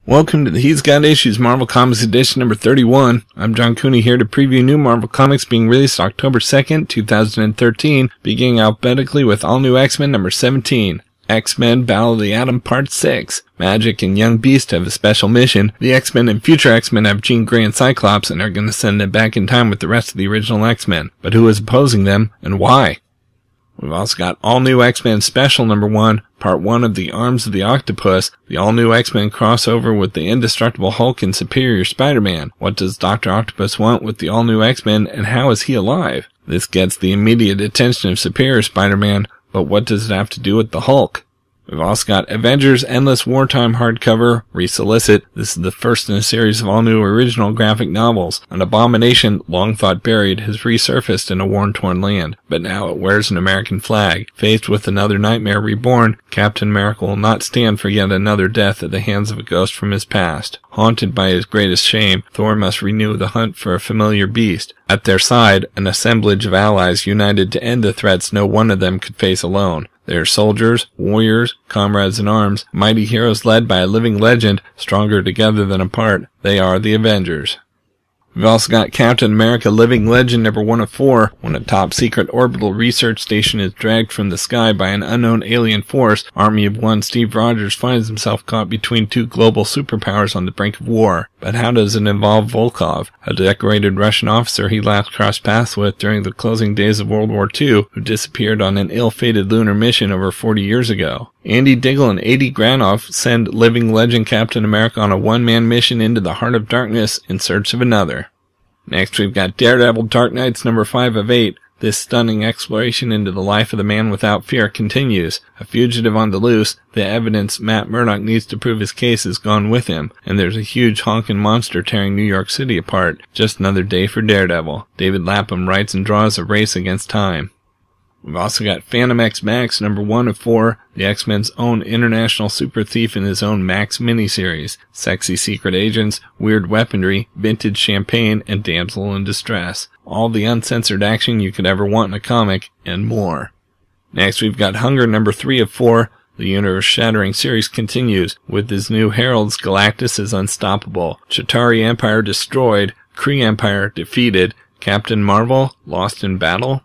Welcome to the He's Got Issues Marvel Comics edition number 31. I'm John Cooney here to preview new Marvel Comics being released October 2nd, 2013, beginning alphabetically with All New X-Men number 17. X-Men Battle of the Atom Part 6. Magic and Young Beast have a special mission. The X-Men and future X-Men have Jean Grey and Cyclops and are going to send them back in time with the rest of the original X-Men. But who is opposing them and why? We've also got All New X-Men Special number 1, Part 1 of The Arms of the Octopus, the All New X-Men crossover with the Indestructible Hulk and Superior Spider-Man. What does Dr. Octopus want with the All New X-Men, and how is he alive? This gets the immediate attention of Superior Spider-Man, but what does it have to do with the Hulk? We've also got Avengers Endless Wartime hardcover, resolicit. This is the first in a series of all new original graphic novels. An abomination, long thought buried, has resurfaced in a war-torn land, but now it wears an American flag. Faced with another nightmare reborn, Captain America will not stand for yet another death at the hands of a ghost from his past. Haunted by his greatest shame, Thor must renew the hunt for a familiar beast. At their side, an assemblage of allies united to end the threats no one of them could face alone. They are soldiers, warriors, comrades in arms, mighty heroes led by a living legend, stronger together than apart. They are the Avengers. We've also got Captain America Living Legend number 1 of 4. When a top-secret orbital research station is dragged from the sky by an unknown alien force, Army of One Steve Rogers finds himself caught between two global superpowers on the brink of war. But how does it involve Volkov, a decorated Russian officer he last crossed paths with during the closing days of World War II, who disappeared on an ill-fated lunar mission over 40 years ago? Andy Diggle and Adi Granoff send Living Legend Captain America on a one-man mission into the heart of darkness in search of another. Next we've got Daredevil Dark Knights number 5 of 8. This stunning exploration into the life of the man without fear continues. A fugitive on the loose, the evidence Matt Murdock needs to prove his case is gone with him, and there's a huge honking monster tearing New York City apart. Just another day for Daredevil. David Lapham writes and draws a race against time. We've also got Fantomex MAX number 1 of 4, the X-Men's own international super thief in his own Max miniseries. Sexy secret agents, weird weaponry, vintage champagne, and damsel in distress. All the uncensored action you could ever want in a comic, and more. Next we've got Hunger number 3 of 4. The universe-shattering series continues. With his new heralds, Galactus is unstoppable. Chitauri Empire destroyed. Kree Empire defeated. Captain Marvel lost in battle.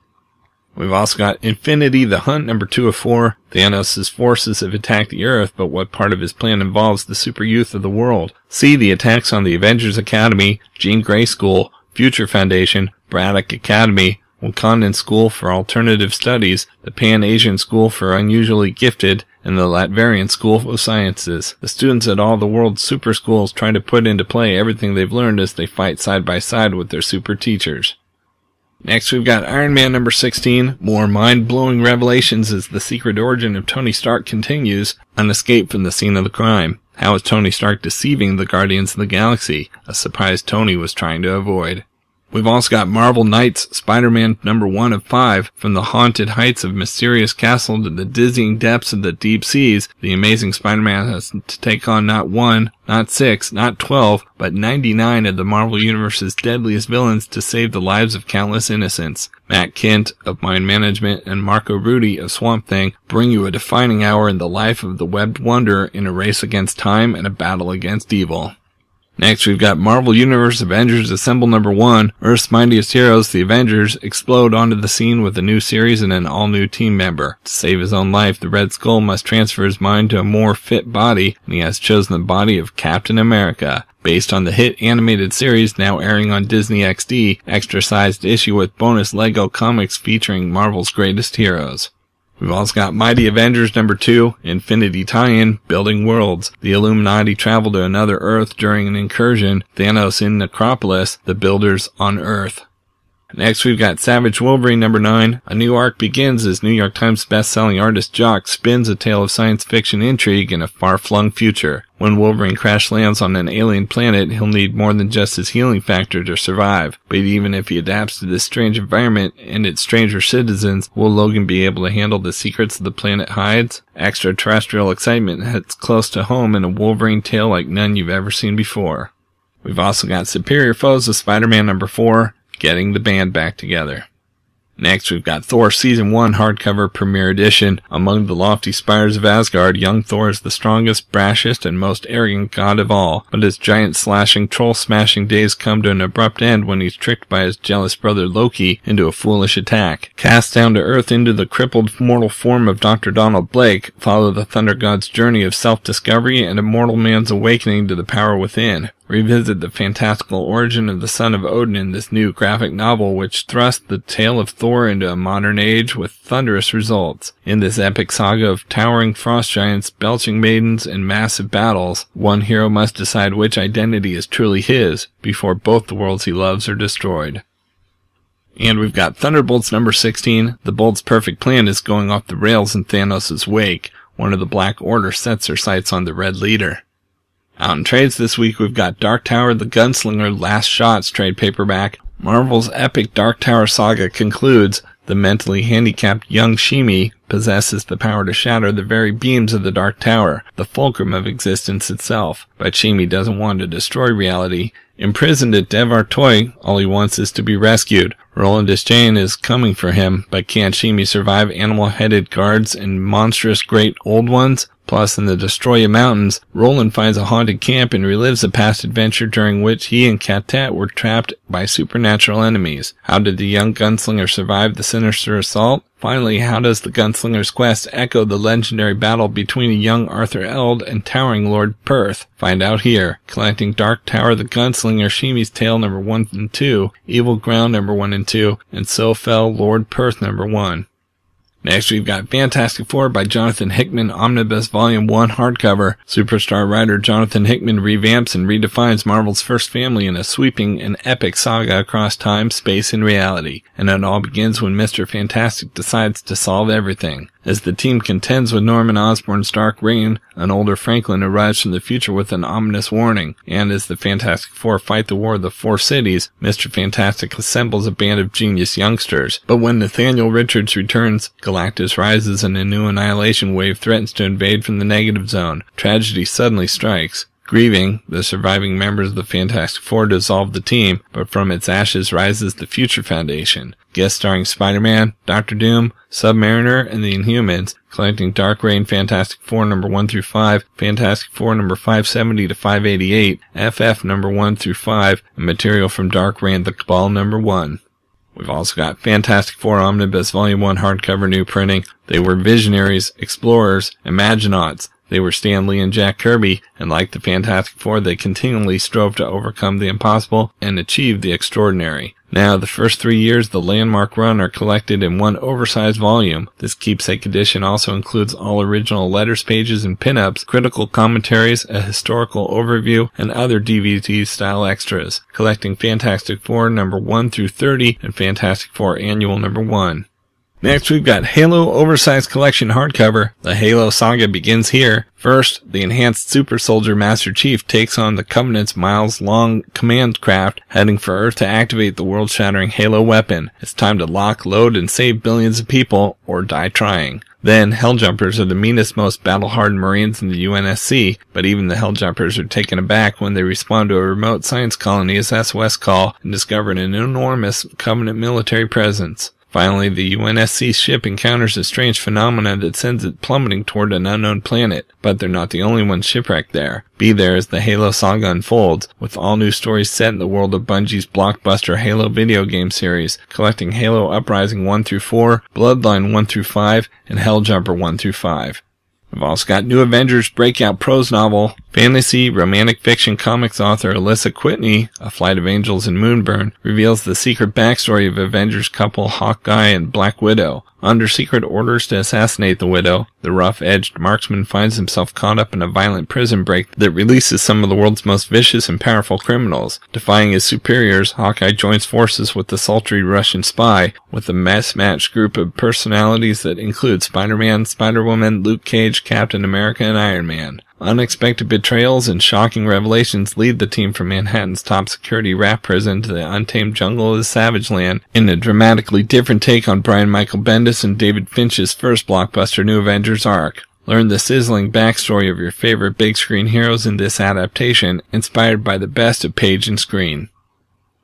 We've also got Infinity the Hunt number 2 of 4. Thanos' forces have attacked the Earth, but what part of his plan involves the super youth of the world? See the attacks on the Avengers Academy, Jean Grey School, Future Foundation, Braddock Academy, Wakandan School for Alternative Studies, the Pan-Asian School for Unusually Gifted, and the Latverian School of Sciences. The students at all the world's super schools try to put into play everything they've learned as they fight side by side with their super teachers. Next we've got Iron Man number 16, more mind-blowing revelations as the secret origin of Tony Stark continues, an escape from the scene of the crime. How is Tony Stark deceiving the Guardians of the Galaxy? A surprise Tony was trying to avoid. We've also got Marvel Knights Spider-Man number 1 of 5. From the haunted heights of Mysterious Castle to the dizzying depths of the deep seas, the Amazing Spider-Man has to take on not 1, not 6, not 12, but 99 of the Marvel Universe's deadliest villains to save the lives of countless innocents. Matt Kent of Mind Management and Marco Rudy of Swamp Thing bring you a defining hour in the life of the Webbed Wonder in a race against time and a battle against evil. Next, we've got Marvel Universe Avengers Assemble number 1. Earth's mightiest heroes, the Avengers, explode onto the scene with a new series and an all-new team member. To save his own life, the Red Skull must transfer his mind to a more fit body, and he has chosen the body of Captain America. Based on the hit animated series now airing on Disney XD, extra-sized issue with bonus Lego comics featuring Marvel's greatest heroes. We've also got Mighty Avengers number 2, Infinity Tie-In, Building Worlds. The Illuminati travel to another Earth during an incursion. Thanos in Necropolis, the Builders on Earth. Next we've got Savage Wolverine number 9. A new arc begins as New York Times best-selling artist Jock spins a tale of science fiction intrigue in a far-flung future. When Wolverine crash lands on an alien planet, he'll need more than just his healing factor to survive. But even if he adapts to this strange environment and its stranger citizens, will Logan be able to handle the secrets the planet hides? Extraterrestrial excitement hits close to home in a Wolverine tale like none you've ever seen before. We've also got Superior Foes of Spider-Man number 4. Getting the band back together. Next, we've got Thor Season 1 hardcover premiere edition. Among the lofty spires of Asgard, young Thor is the strongest, brashest, and most arrogant god of all. But his giant-slashing, troll-smashing days come to an abrupt end when he's tricked by his jealous brother Loki into a foolish attack. Cast down to Earth into the crippled mortal form of Dr. Donald Blake, follow the Thunder God's journey of self-discovery and a mortal man's awakening to the power within. Revisit the fantastical origin of the son of Odin in this new graphic novel, which thrusts the tale of Thor into a modern age with thunderous results. In this epic saga of towering frost giants, belching maidens, and massive battles, one hero must decide which identity is truly his before both the worlds he loves are destroyed. And we've got Thunderbolts number 16. The Bolt's perfect plan is going off the rails in Thanos' wake. One of the Black Order sets their sights on the Red Leader. Out in trades this week, we've got Dark Tower the Gunslinger Last Shots trade paperback. Marvel's epic Dark Tower saga concludes. The mentally handicapped young Shimi possesses the power to shatter the very beams of the Dark Tower, the fulcrum of existence itself. But Shimi doesn't want to destroy reality. Imprisoned at Devar Toy, all he wants is to be rescued. Roland Deschain is coming for him, but can Shimi survive animal-headed guards and monstrous great old ones? Plus, in the Destroya Mountains, Roland finds a haunted camp and relives a past adventure during which he and Katet were trapped by supernatural enemies. How did the young gunslinger survive the sinister assault? Finally, how does the gunslinger's quest echo the legendary battle between a young Arthur Eld and towering Lord Perth? Find out here. Collecting Dark Tower the Gunslinger, Shimi's Tale number 1 and 2, Evil Ground number 1 and 2, and So Fell Lord Perth number 1. Next, we've got Fantastic Four by Jonathan Hickman, Omnibus Volume 1 hardcover. Superstar writer Jonathan Hickman revamps and redefines Marvel's first family in a sweeping and epic saga across time, space, and reality. And it all begins when Mr. Fantastic decides to solve everything. As the team contends with Norman Osborn's Dark Reign, an older Franklin arrives from the future with an ominous warning. And as the Fantastic Four fight the War of the Four Cities, Mr. Fantastic assembles a band of genius youngsters. But when Nathaniel Richards returns, Galactus rises and a new annihilation wave threatens to invade from the negative zone. Tragedy suddenly strikes. Grieving, the surviving members of the Fantastic Four dissolve the team, but from its ashes rises the Future Foundation. Guest starring Spider-Man, Doctor Doom, Submariner, and the Inhumans, collecting Dark Reign Fantastic Four number 1 through 5, Fantastic Four number 570 to 588, FF number 1 through 5, and material from Dark Reign the Cabal number 1. We've also got Fantastic Four Omnibus Volume 1 hardcover new printing. They were visionaries, explorers, imaginauts. They were Stan Lee and Jack Kirby, and like the Fantastic Four, they continually strove to overcome the impossible and achieve the extraordinary. Now, the first 3 years of the landmark run are collected in one oversized volume. This keepsake edition also includes all original letters pages and pinups, critical commentaries, a historical overview, and other DVD-style extras, collecting Fantastic Four number 1 through 30 and Fantastic Four Annual number 1. Next, we've got Halo Oversized Collection hardcover. The Halo saga begins here. First, the enhanced super soldier Master Chief takes on the Covenant's miles-long command craft, heading for Earth to activate the world-shattering Halo weapon. It's time to lock, load, and save billions of people, or die trying. Then, Helljumpers are the meanest, most battle-hardened Marines in the UNSC, but even the Helljumpers are taken aback when they respond to a remote science colony's SOS call and discover an enormous Covenant military presence. Finally, the UNSC ship encounters a strange phenomenon that sends it plummeting toward an unknown planet, but they're not the only ones shipwrecked there. Be there as the Halo saga unfolds, with all new stories set in the world of Bungie's blockbuster Halo video game series, collecting Halo Uprising 1 through 4, Bloodline 1 through 5, and Helljumper 1 through 5. We've also got new Avengers Breakout prose novel. Fantasy, romantic fiction comics author Alyssa Whitney, A Flight of Angels and Moonburn, reveals the secret backstory of Avengers couple Hawkeye and Black Widow. Under secret orders to assassinate the Widow, the rough-edged marksman finds himself caught up in a violent prison break that releases some of the world's most vicious and powerful criminals. Defying his superiors, Hawkeye joins forces with the sultry Russian spy, with a mess-matched group of personalities that include Spider-Man, Spider-Woman, Luke Cage, Captain America, and Iron Man. Unexpected betrayals and shocking revelations lead the team from Manhattan's top security rat prison to the untamed jungle of the Savage Land in a dramatically different take on Brian Michael Bendis and David Finch's first blockbuster New Avengers arc. Learn the sizzling backstory of your favorite big screen heroes in this adaptation, inspired by the best of page and screen.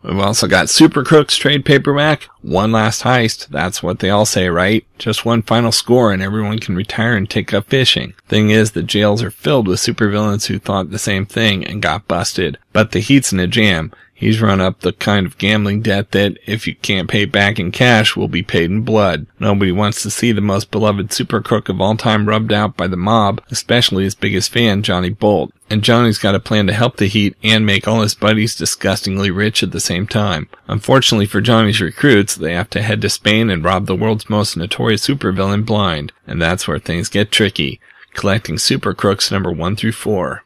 We've also got Supercrooks trade paperback, One last heist, that's what they all say, right? Just one final score and everyone can retire and take up fishing. Thing is, the jails are filled with supervillains who thought the same thing and got busted. But the Heat's in a jam. He's run up the kind of gambling debt that, if you can't pay back in cash, will be paid in blood. Nobody wants to see the most beloved super crook of all time rubbed out by the mob, especially his biggest fan, Johnny Bolt. And Johnny's got a plan to help the Heat and make all his buddies disgustingly rich at the same time. Unfortunately for Johnny's recruits, they have to head to Spain and rob the world's most notorious supervillain blind. And that's where things get tricky. Collecting Supercrooks number 1 through 4.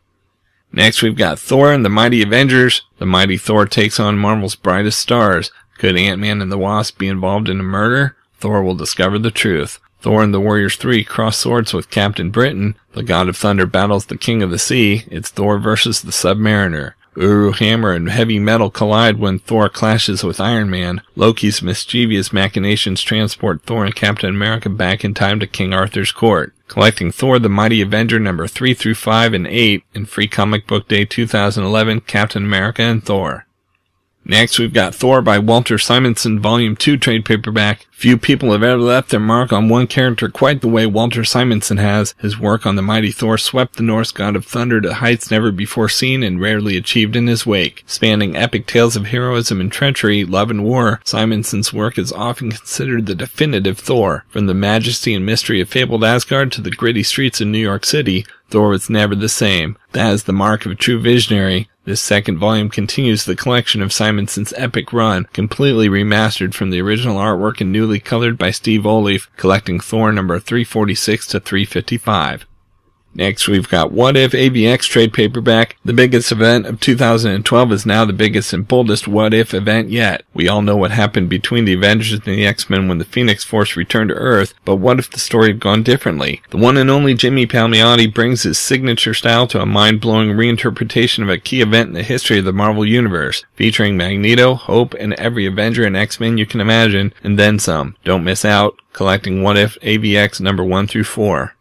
Next we've got Thor and the Mighty Avengers. The mighty Thor takes on Marvel's brightest stars. Could Ant-Man and the Wasp be involved in a murder? Thor will discover the truth. Thor and the Warriors 3 cross swords with Captain Britain. The God of Thunder battles the King of the Sea. It's Thor versus the Submariner. Uru Hammer and Heavy Metal collide when Thor clashes with Iron Man. Loki's mischievous machinations transport Thor and Captain America back in time to King Arthur's court. Collecting Thor the Mighty Avenger number 3 through 5 and 8 in Free Comic Book Day 2011, Captain America and Thor. Next, we've got Thor by Walter Simonson, Volume 2 trade paperback. Few people have ever left their mark on one character quite the way Walter Simonson has. His work on the mighty Thor swept the Norse god of thunder to heights never before seen and rarely achieved in his wake. Spanning epic tales of heroism and treachery, love and war, Simonson's work is often considered the definitive Thor. From the majesty and mystery of fabled Asgard to the gritty streets of New York City, Thor was never the same. That is the mark of a true visionary. This second volume continues the collection of Simonson's epic run, completely remastered from the original artwork and newly colored by Steve Olive, collecting Thor number 346 to 355. Next, we've got What If AvX trade paperback. The biggest event of 2012 is now the biggest and boldest What If event yet. We all know what happened between the Avengers and the X-Men when the Phoenix Force returned to Earth, but what if the story had gone differently? The one and only Jimmy Palmiotti brings his signature style to a mind-blowing reinterpretation of a key event in the history of the Marvel Universe, featuring Magneto, Hope, and every Avenger and X-Men you can imagine, and then some. Don't miss out. Collecting What If AvX number 1 through 4.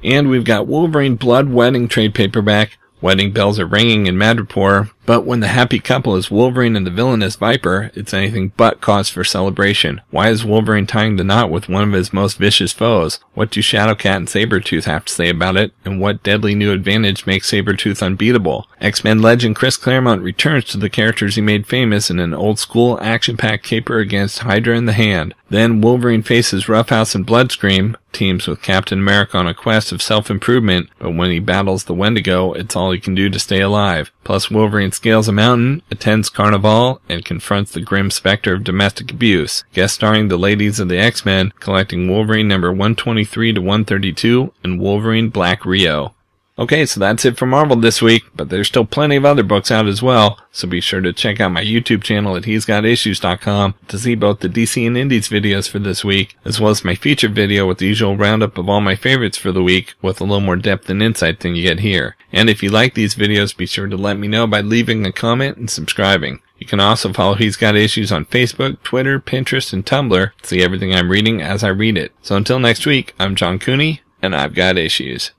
And we've got Wolverine Blood Wedding trade paperback. Wedding bells are ringing in Madripoor, but when the happy couple is Wolverine and the villainous Viper, it's anything but cause for celebration. Why is Wolverine tying the knot with one of his most vicious foes? What do Shadowcat and Sabretooth have to say about it? And what deadly new advantage makes Sabretooth unbeatable? X-Men legend Chris Claremont returns to the characters he made famous in an old-school, action-packed caper against Hydra in the Hand. Then Wolverine faces Roughhouse and Bloodscream, teams with Captain America on a quest of self-improvement, but when he battles the Wendigo, it's all he can do to stay alive. Plus Wolverine scales a mountain, attends Carnival, and confronts the grim specter of domestic abuse. Guest starring the ladies of the X-Men, collecting Wolverine number 123 to 132 and Wolverine Black Rio. Okay, so that's it for Marvel this week, but there's still plenty of other books out as well, so be sure to check out my YouTube channel at he'sgotissues.com to see both the DC and Indies videos for this week, as well as my featured video with the usual roundup of all my favorites for the week, with a little more depth and insight than you get here. And if you like these videos, be sure to let me know by leaving a comment and subscribing. You can also follow He's Got Issues on Facebook, Twitter, Pinterest, and Tumblr to see everything I'm reading as I read it. So until next week, I'm John Cooney, and I've got issues.